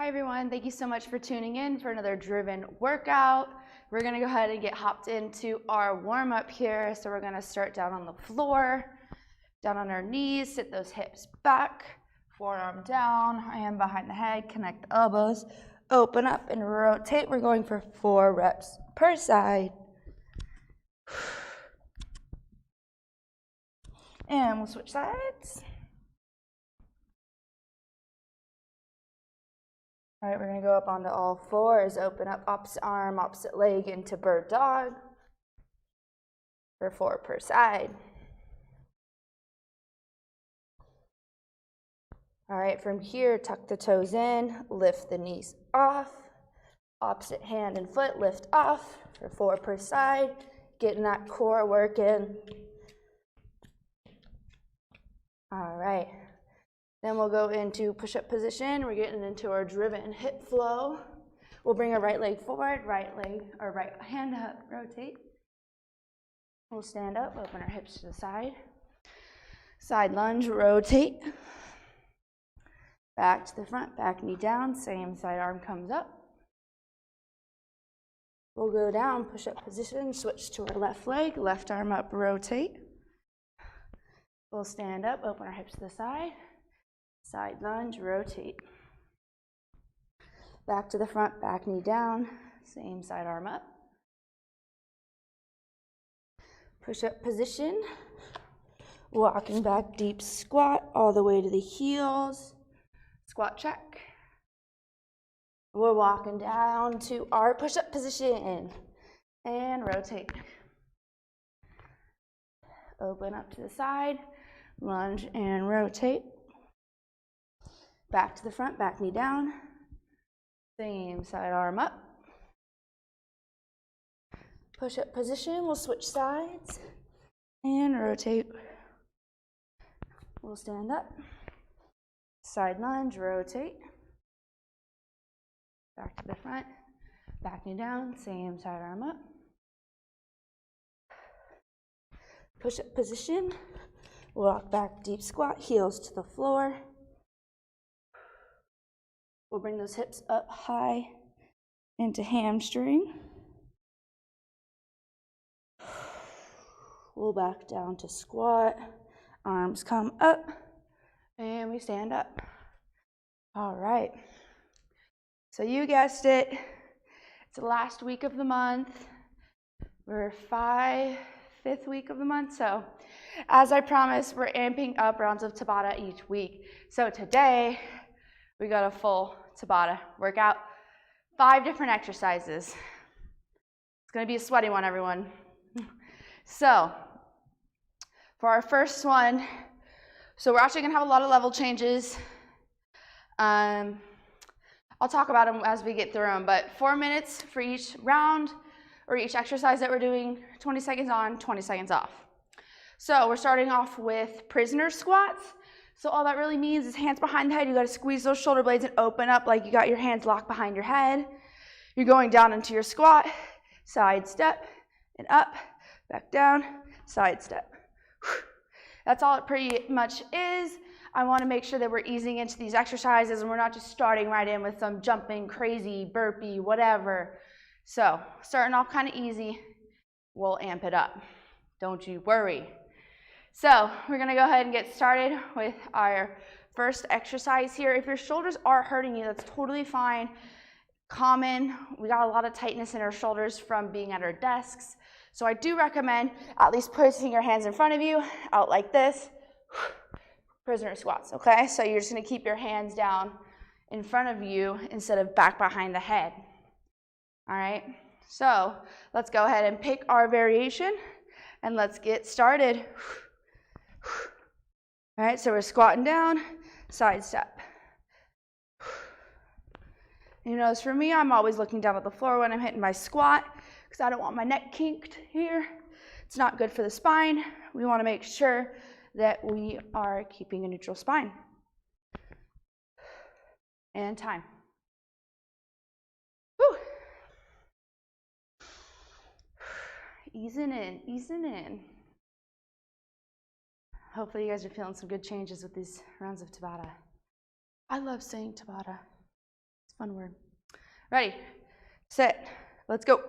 Hi everyone, thank you so much for tuning in for another driven workout. We're gonna go ahead and get hopped into our warm up here. So we're gonna start down on the floor, down on our knees, sit those hips back, forearm down, hand behind the head, connect the elbows, open up and rotate. We're going for 4 reps per side. And we'll switch sides. All right, we're gonna go up onto all fours, open up opposite arm, opposite leg into bird dog for 4 per side. All right, from here, tuck the toes in, lift the knees off, opposite hand and foot, lift off for 4 per side, getting that core working. All right. Then we'll go into push-up position. We're getting into our driven hip flow. We'll bring our right leg forward, right hand up, rotate. We'll stand up, open our hips to the side. Side lunge, rotate. Back to the front, back knee down, same side arm comes up. We'll go down, push-up position, switch to our left leg, left arm up, rotate. We'll stand up, open our hips to the side. Side lunge, rotate. Back to the front, back knee down, same side arm up. Push-up position. Walking back, deep squat all the way to the heels. Squat check. We're walking down to our push-up position and rotate. Open up to the side, lunge and rotate. Back to the front, back knee down, same side arm up. Push-up position, we'll switch sides and rotate. We'll stand up, side lunge, rotate. Back to the front, back knee down, same side arm up. Push-up position, walk back, deep squat, heels to the floor. We'll bring those hips up high into hamstring. We'll back down to squat. Arms come up and we stand up. All right. So you guessed it. It's the last week of the month. We're 5th week of the month. So as I promised, we're amping up rounds of Tabata each week. So today, we got a full Tabata workout, 5 different exercises. It's gonna be a sweaty one, everyone. So, for our first one, so we're actually gonna have a lot of level changes. I'll talk about them as we get through them, but 4 minutes for each round or each exercise that we're doing, 20 seconds on, 20 seconds off. So we're starting off with prisoner squats. So all that really means is hands behind the head. You got to squeeze those shoulder blades and open up like you got your hands locked behind your head. You're going down into your squat, side step, and up, back down, side step. That's all it pretty much is. I want to make sure that we're easing into these exercises and we're not just starting right in with some jumping, crazy, burpee, whatever. So starting off kind of easy, we'll amp it up. Don't you worry. So we're gonna go ahead and get started with our first exercise here. If your shoulders are hurting you, that's totally fine. Common, we got a lot of tightness in our shoulders from being at our desks. So I do recommend at least placing your hands in front of you, out like this, prisoner squats, okay? So you're just gonna keep your hands down in front of you instead of back behind the head. All right, so let's go ahead and pick our variation and let's get started. All right, so we're squatting down, side step. You notice for me, I'm always looking down at the floor when I'm hitting my squat because I don't want my neck kinked here. It's not good for the spine. We want to make sure that we are keeping a neutral spine. And time. Whew. Easing in, easing in. Hopefully you guys are feeling some good changes with these rounds of Tabata. I love saying Tabata. It's Fun word. Ready, set, let's go.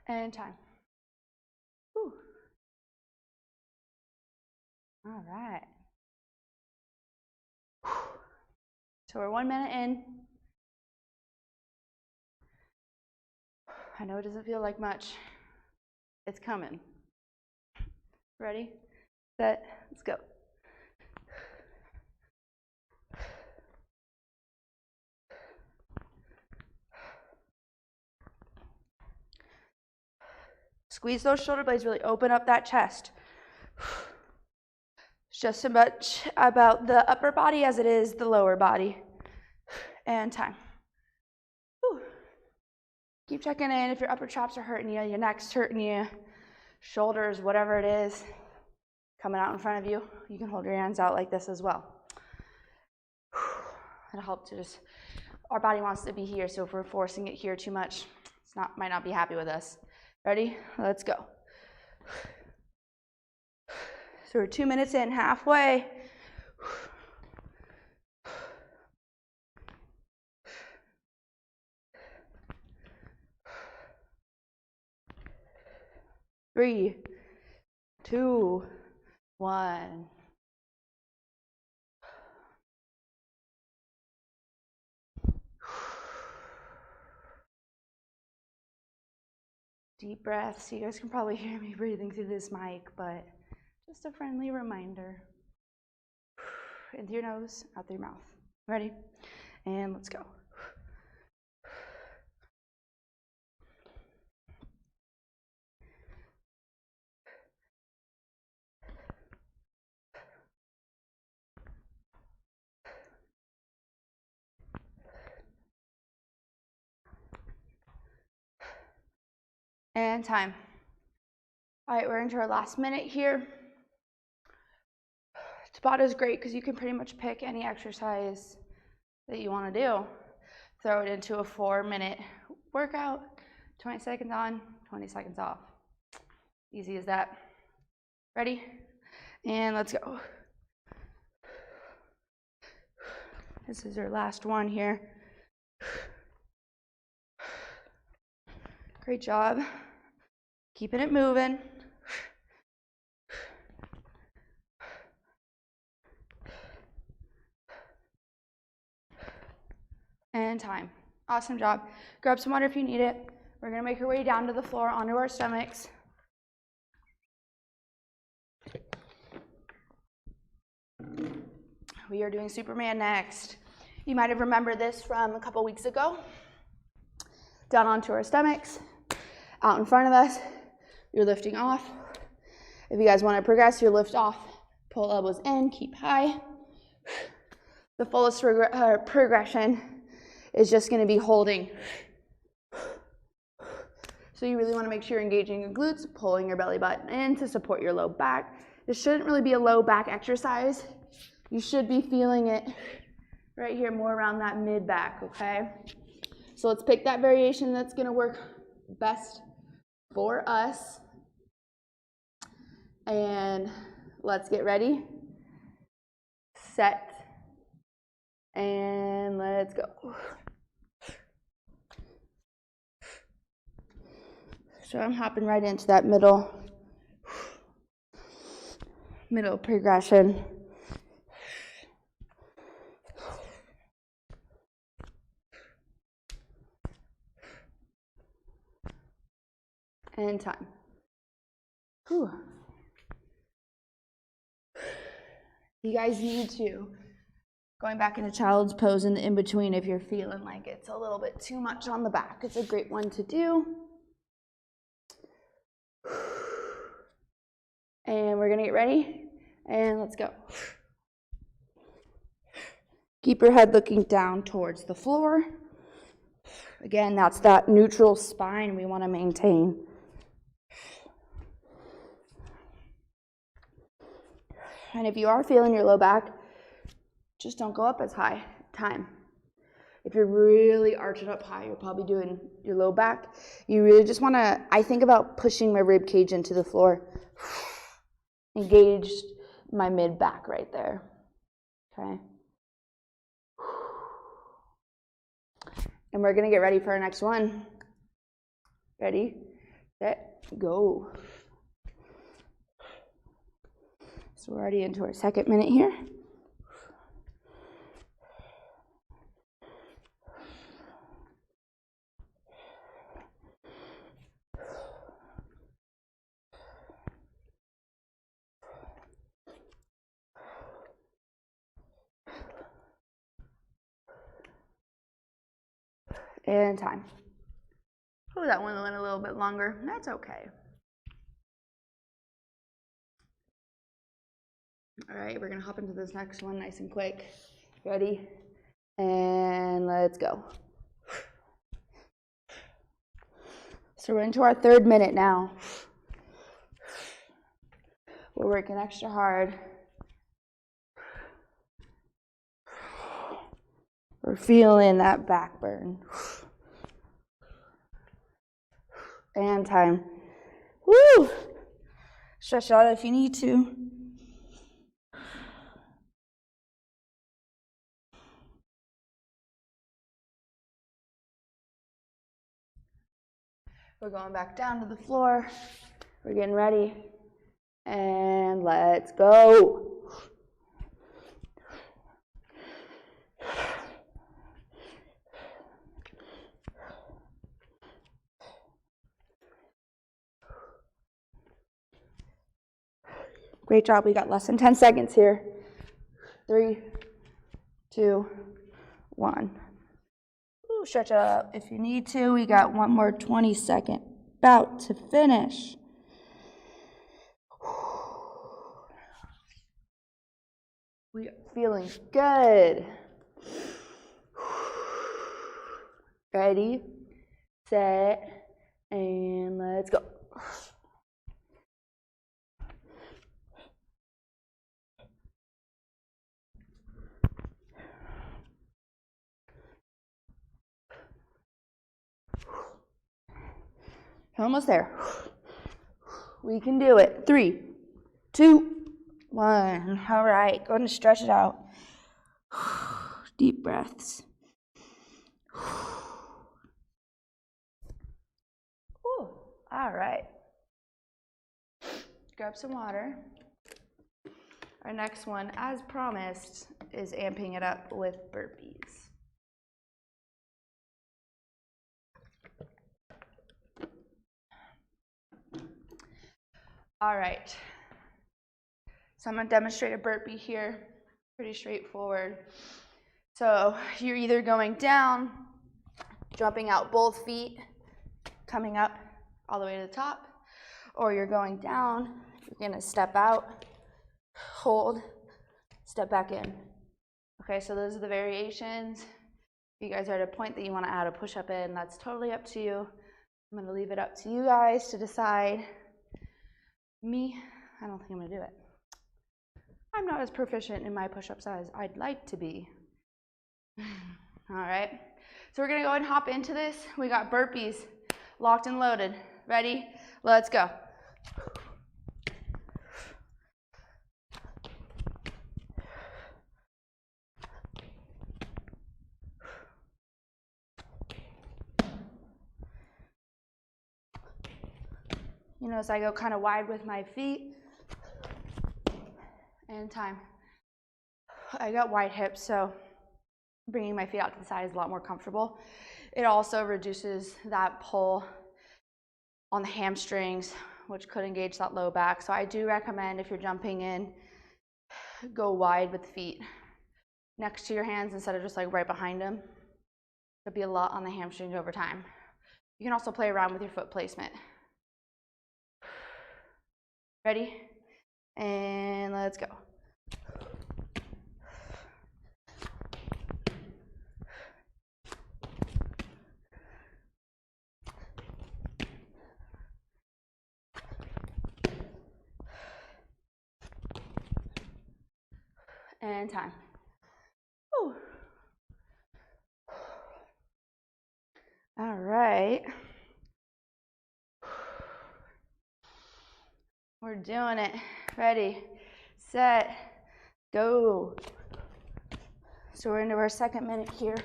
And time. Whew. All right. So we're 1 minute in. I know it doesn't feel like much. It's coming. Ready, set, let's go. Squeeze those shoulder blades, really open up that chest. It's just as much about the upper body as it is the lower body. And time. Whew. Keep checking in if your upper traps are hurting you, your neck's hurting you, shoulders, whatever it is coming out in front of you. You can hold your hands out like this as well. It'll help to just, our body wants to be here, so if we're forcing it here too much, might not be happy with us. Ready? Let's go. So we're 2 minutes in, halfway. Three, two, one. Deep breaths. You guys can probably hear me breathing through this mic, but just a friendly reminder. In through your nose, out through your mouth. Ready? And let's go. And time. All right, we're into our last minute here. Tabata is great because you can pretty much pick any exercise that you want to do. Throw it into a 4-minute workout, 20 seconds on, 20 seconds off. Easy as that. Ready? And let's go. This is our last one here. Great job. Keeping it moving. And time. Awesome job. Grab some water if you need it. We're going to make our way down to the floor onto our stomachs. We are doing Superman next. You might have remembered this from a couple weeks ago. Down onto our stomachs. Out in front of us. You're lifting off. If you guys want to progress, you lift off. Pull elbows in. Keep high. The fullest progression is just going to be holding. So you really want to make sure you're engaging your glutes, pulling your belly button in to support your low back. This shouldn't really be a low back exercise. You should be feeling it right here, more around that mid back, okay? So let's pick that variation that's going to work best for us. And let's get ready. Set. And let's go. So I'm hopping right into that middle progression. And time. Whew. You guys need to, going back into child's pose in the in-between if you're feeling like it's a little bit too much on the back. It's a great one to do. And we're gonna get ready, and let's go. Keep your head looking down towards the floor. Again, that's that neutral spine we wanna maintain. And if you are feeling your low back, Just don't go up as high. Time. If you're really arching up high, you're probably doing your low back. You really just want to, I think about pushing my rib cage into the floor. Engage my mid back right there. Okay. And we're going to get ready for our next one. Ready, set, go. So we're already into our second minute here. And time. Oh, that one went a little bit longer. That's okay. All right, we're gonna hop into this next one nice and quick. Ready? And let's go. So we're into our third minute now. We're working extra hard. We're feeling that back burn. And time. Woo! Stretch out if you need to. We're going back down to the floor. We're getting ready. And let's go. Great job. We got less than 10 seconds here. 3, 2, 1. Ooh, stretch it up if you need to. We got one more 20-second bout to finish. We are feeling good. Ready, set, and let's go. Almost there. We can do it. 3, 2, 1. All right, go ahead and stretch it out. Deep breaths. Ooh, all right. Grab some water. Our next one, as promised, is amping it up with burpees. All right, so I'm gonna demonstrate a burpee here, pretty straightforward. So you're either going down, jumping out both feet, coming up all the way to the top, or you're going down, you're gonna step out, hold, step back in. Okay, so those are the variations. If you guys are at a point that you wanna add a push-up in, that's totally up to you. I'm gonna leave it up to you guys to decide. Me, I don't think I'm gonna do it. I'm not as proficient in my push-ups as I'd like to be. All right, so we're gonna go ahead and hop into this. We got burpees, locked and loaded. Ready? Let's go. You notice I go kind of wide with my feet. And time. I got wide hips, so bringing my feet out to the side is a lot more comfortable. It also reduces that pull on the hamstrings, which could engage that low back. So I do recommend, if you're jumping in, go wide with the feet next to your hands instead of just like right behind them. There'll be a lot on the hamstrings over time. You can also play around with your foot placement. Ready? And let's go. And time. right. We're doing it. Ready, set, go. So we're into our second minute here.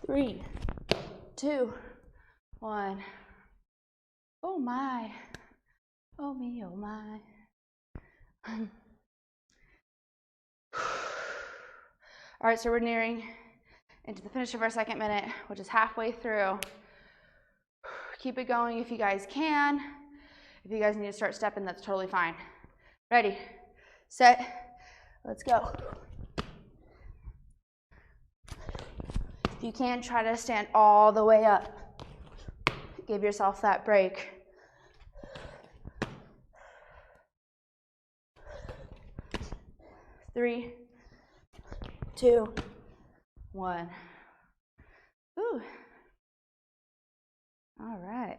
Three, two, one. Oh my. Oh me, oh my. All right, so we're nearing into the finish of our second minute, which is halfway through. Keep it going if you guys can. If you guys need to start stepping, that's totally fine. Ready, set, let's go. If you can, try to stand all the way up. Give yourself that break. Three, two, one. Ooh. All right.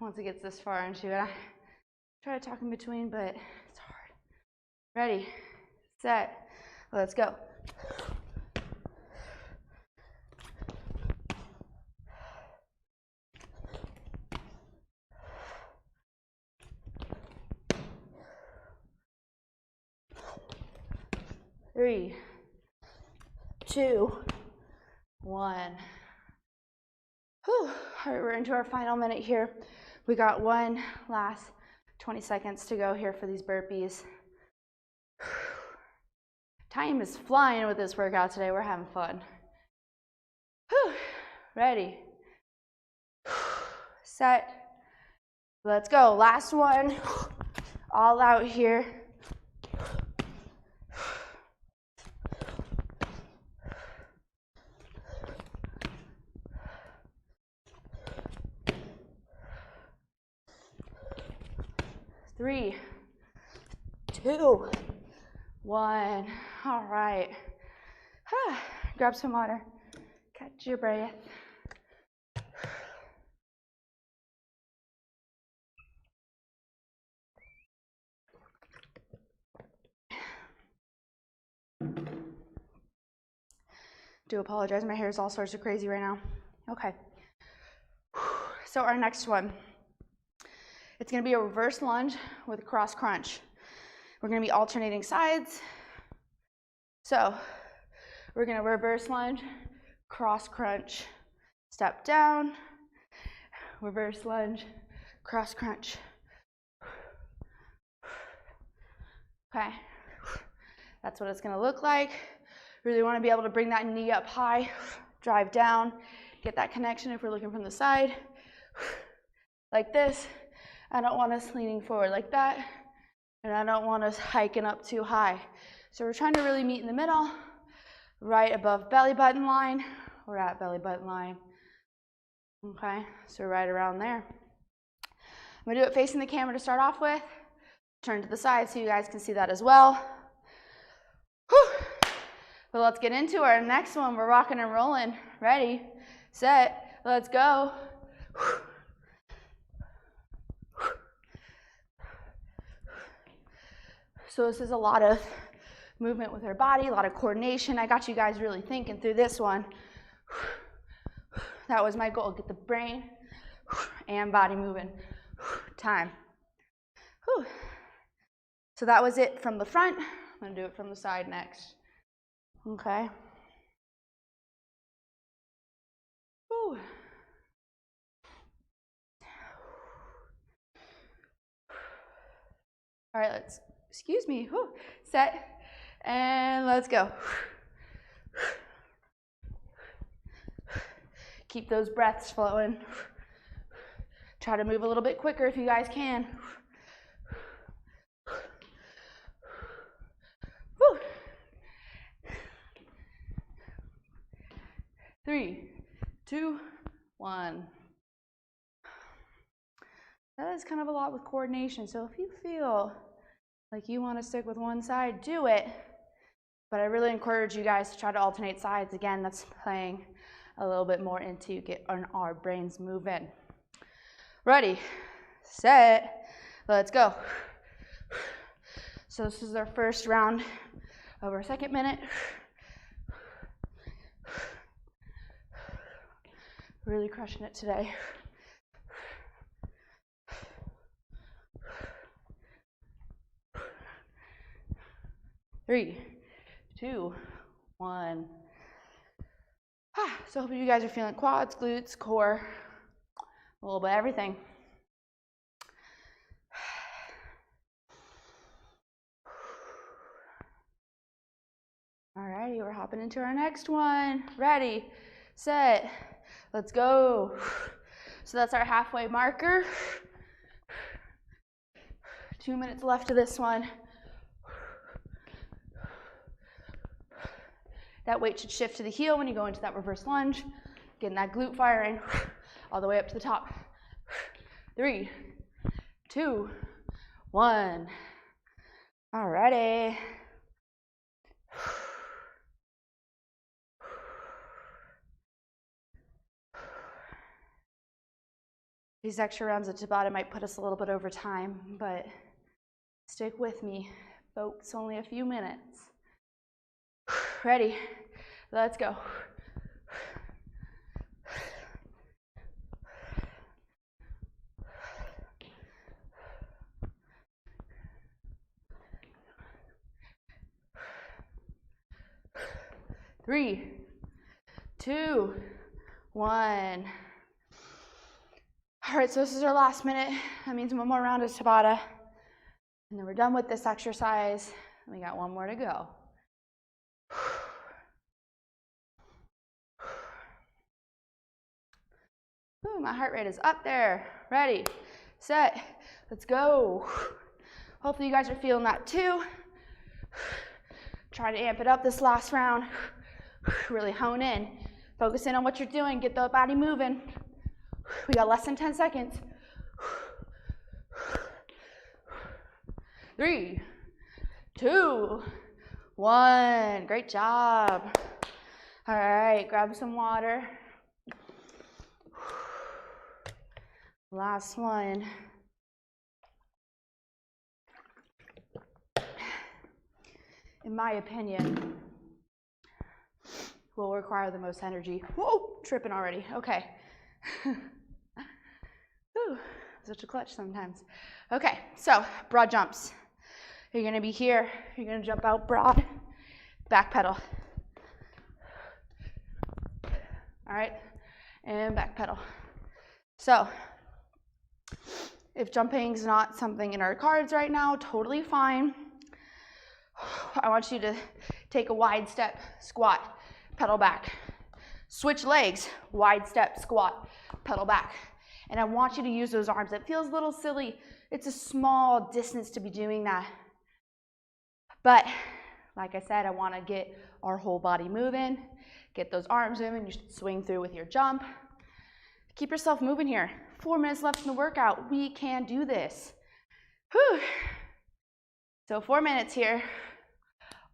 Once it gets this far into it, I try to talk in between, but it's hard. Ready, set, let's go. Three, two, one. Whew. All right, we're into our final minute here. We got one last 20 seconds to go here for these burpees. Time is flying with this workout today. We're having fun. Whew. Ready, set, let's go. Last one, all out here. Three, two, one. All right. Grab some water. Catch your breath. Do apologize. My hair is all sorts of crazy right now. Okay. So our next one. It's going to be a reverse lunge with a cross crunch. We're going to be alternating sides. So we're going to reverse lunge, cross crunch, step down, reverse lunge, cross crunch. Okay, that's what it's going to look like. Really want to be able to bring that knee up high, drive down, get that connection if we're looking from the side. Like this. I don't want us leaning forward like that, and I don't want us hiking up too high. So we're trying to really meet in the middle, right above belly button line. We're at belly button line. Okay, so right around there. I'm gonna do it facing the camera to start off with. Turn to the side so you guys can see that as well. Whew. But let's get into our next one. We're rocking and rolling. Ready, set, let's go. So this is a lot of movement with our body, a lot of coordination. I got you guys really thinking through this one. That was my goal, get the brain and body moving. Time. Whew. So that was it from the front. I'm gonna do it from the side next. Okay. Whew. All right, let's, excuse me, whew. Set, and let's go. Keep those breaths flowing. Try to move a little bit quicker if you guys can. Whew. 3, 2, 1. That is kind of a lot with coordination. So if you feel like you want to stick with one side, do it. But I really encourage you guys to try to alternate sides. Again, that's playing a little bit more into get our brains moving. Ready, set, let's go. So this is our first round of our second minute. Really crushing it today. Three, two, one. So I hope you guys are feeling quads, glutes, core, a little bit of everything. Alrighty, we're hopping into our next one. Ready, set, let's go. So that's our halfway marker. 2 minutes left of this one. That weight should shift to the heel when you go into that reverse lunge. Getting that glute firing all the way up to the top. 3, 2, 1. Alrighty. These extra rounds of Tabata might put us a little bit over time, but stick with me, folks. Only a few minutes. Ready? Let's go. Three, two, one. All right, so this is our last minute. That means one more round of Tabata. And then we're done with this exercise. We got one more to go. Ooh, my heart rate is up there. Ready, set, let's go. Hopefully you guys are feeling that too. Try to amp it up this last round. Really hone in. Focus in on what you're doing. Get the body moving. We got less than 10 seconds. 3, 2, 1. Great job. All right, grab some water. Last one. In my opinion, will require the most energy. Whoa, tripping already. Okay. Ooh, such a clutch sometimes. Okay, so broad jumps. You're gonna be here. You're gonna jump out broad, back pedal. All right, and back pedal. So, if jumping's not something in our cards right now, totally fine. I want you to take a wide step, squat, pedal back. Switch legs, wide step, squat, pedal back. And I want you to use those arms. It feels a little silly. It's a small distance to be doing that. But like I said, I want to get our whole body moving, get those arms moving. You should swing through with your jump. Keep yourself moving here. 4 minutes left in the workout. We can do this. Whew. So 4 minutes here,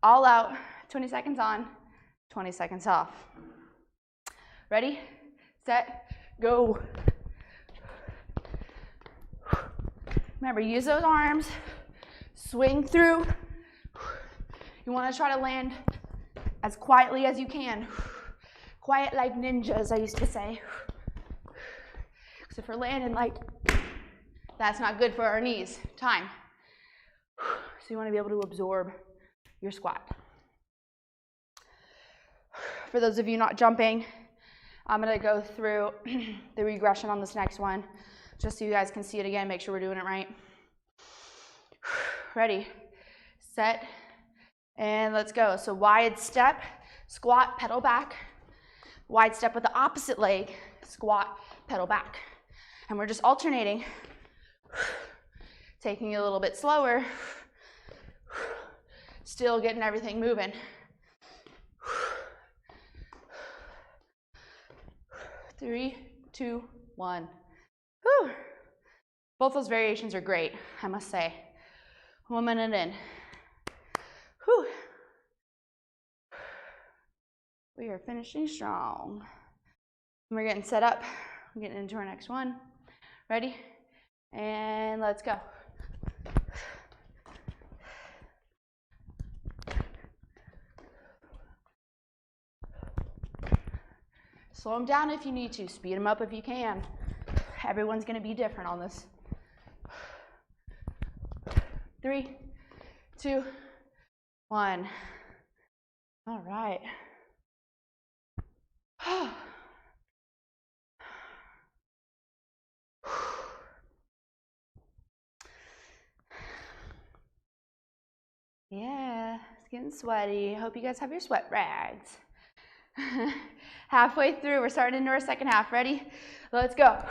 all out, 20 seconds on, 20 seconds off. Ready, set, go. Remember, use those arms, swing through. You want to try to land as quietly as you can. Quiet like ninjas, I used to say. Because if we're landing like, that's not good for our knees. Time. So you want to be able to absorb your squat. For those of you not jumping, I'm going to go through the regression on this next one, just so you guys can see it again, make sure we're doing it right. Ready, set, and let's go. So wide step, squat, pedal back. Wide step with the opposite leg, squat, pedal back. And we're just alternating, taking it a little bit slower, still getting everything moving. 3, 2, 1. Whew. Both those variations are great, I must say. 1 minute in. Whew. We are finishing strong. We're getting set up. We're getting into our next one. Ready? And let's go. Slow them down if you need to. Speed them up if you can. Everyone's going to be different on this. 3, 2, 1. All right. Yeah, it's getting sweaty. I hope you guys have your sweat rags. Halfway through, we're starting into our second half. Ready? Let's go.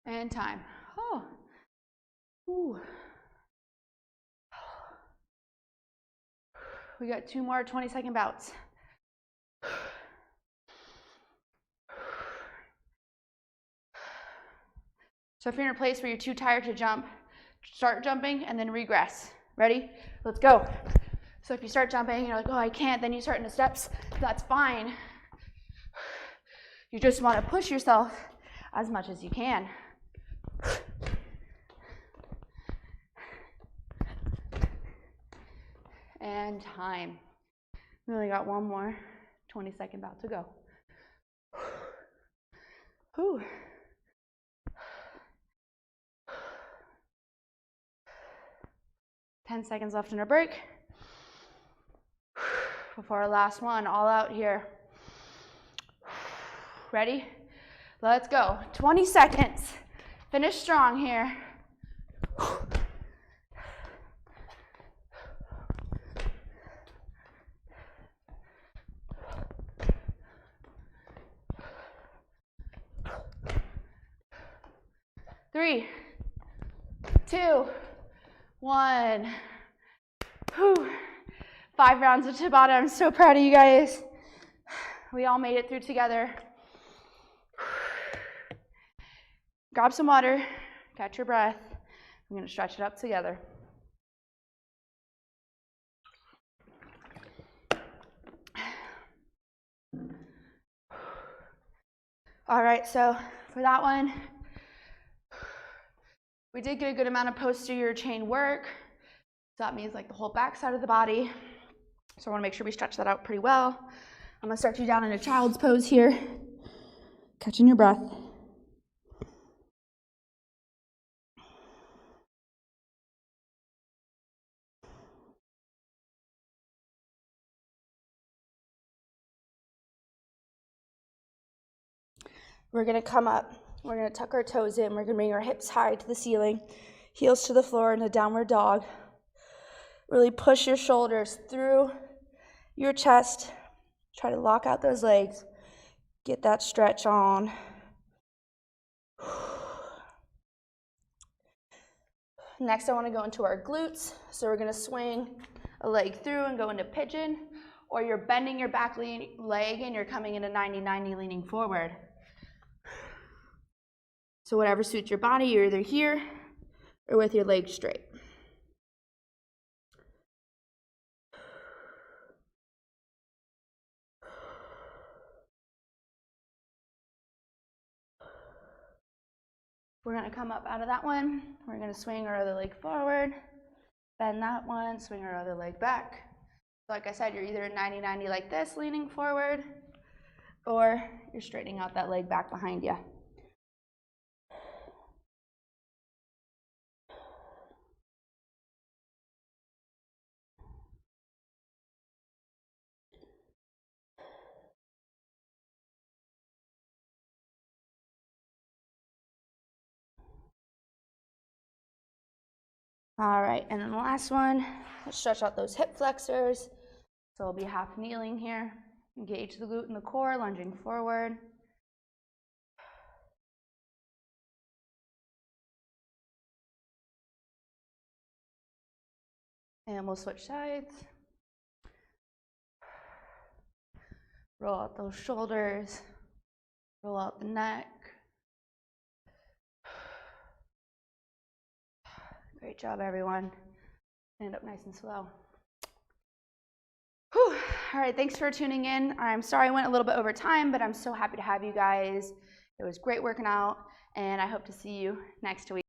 And time. Oh. Ooh. We got 2 more 20-second bouts. So if you're in a place where you're too tired to jump, start jumping and then regress. Ready? Let's go. So if you start jumping, you're like, oh, I can't, then you start in the steps, that's fine. You just want to push yourself as much as you can. And time. We only got 1 more 20-second bout to go. Whew. Ten seconds left in our break. Before our last one, all out here. Ready? Let's go. 20 seconds. Finish strong here. Three, 2, 1. Whew. 5 rounds of Tabata. I'm so proud of you guys. We all made it through together. Grab some water, catch your breath. I'm going to stretch it up together. All right, so for that one, we did get a good amount of posterior chain work. So that means like the whole back side of the body. So I want to make sure we stretch that out pretty well. I'm going to start you down in a child's pose here, catching your breath. We're going to come up. We're going to tuck our toes in. We're going to bring our hips high to the ceiling, heels to the floor in a downward dog. Really push your shoulders through your chest. Try to lock out those legs. Get that stretch on. Next, I want to go into our glutes. So we're going to swing a leg through and go into pigeon, or you're bending your back leg and you're coming into 90-90 leaning forward. So whatever suits your body, you're either here or with your legs straight. We're going to come up out of that one. We're going to swing our other leg forward, bend that one, swing our other leg back. So like I said, you're either 90-90 like this, leaning forward, or you're straightening out that leg back behind you. All right, and then the last one, let's stretch out those hip flexors. So we'll be half kneeling here. Engage the glute and the core, lunging forward. And we'll switch sides. Roll out those shoulders. Roll out the neck. Great job, everyone. Stand up nice and slow. Whew. All right, thanks for tuning in. I'm sorry I went a little bit over time, but I'm so happy to have you guys. It was great working out, and I hope to see you next week.